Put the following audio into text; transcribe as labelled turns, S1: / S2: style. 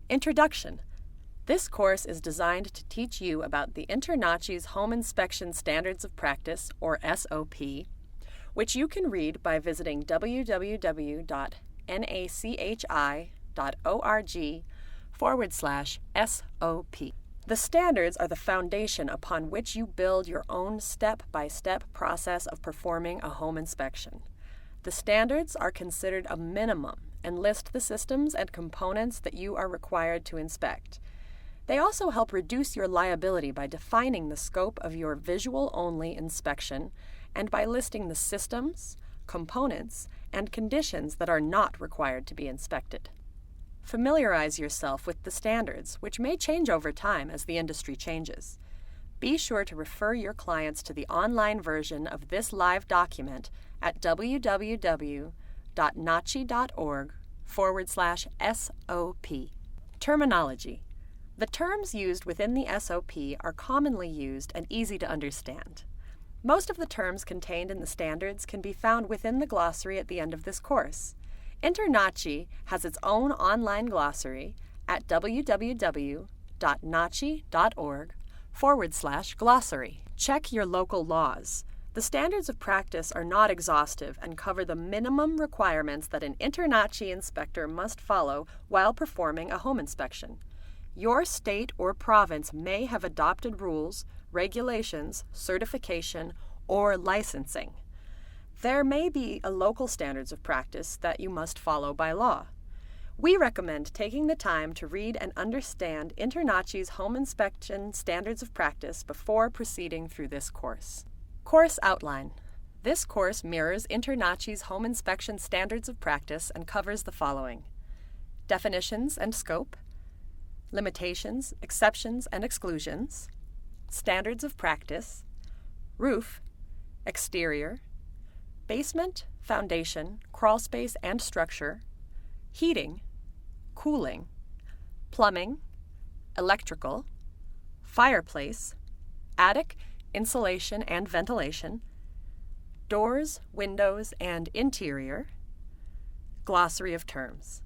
S1: Introduction. This course is designed to teach you about the InterNACHI's Home Inspection Standards of Practice, or SOP, which you can read by visiting www.nachi.org/SOP. The standards are the foundation upon which you build your own step-by-step process of performing a home inspection. The standards are considered a minimum and list the systems and components that you are required to inspect. They also help reduce your liability by defining the scope of your visual-only inspection and by listing the systems, components, and conditions that are not required to be inspected. Familiarize yourself with the standards, which may change over time as the industry changes. Be sure to refer your clients to the online version of this live document at www.nachi.org/SOP. Terminology. The terms used within the SOP are commonly used and easy to understand. Most of the terms contained in the standards can be found within the glossary at the end of this course. InterNACHI has its own online glossary at www.nachi.org/glossary. Check your local laws. The standards of practice are not exhaustive and cover the minimum requirements that an InterNACHI inspector must follow while performing a home inspection. Your state or province may have adopted rules, regulations, certification, or licensing. There may be a local standards of practice that you must follow by law. We recommend taking the time to read and understand InterNACHI's Home Inspection Standards of Practice before proceeding through this course. Course outline. This course mirrors InterNACHI's Home Inspection Standards of Practice and covers the following: definitions and scope, limitations, exceptions, and exclusions, standards of practice, roof, exterior, basement, foundation, crawl space and structure, heating, cooling, plumbing, electrical, fireplace, attic, insulation and ventilation, doors, windows, and interior, glossary of terms.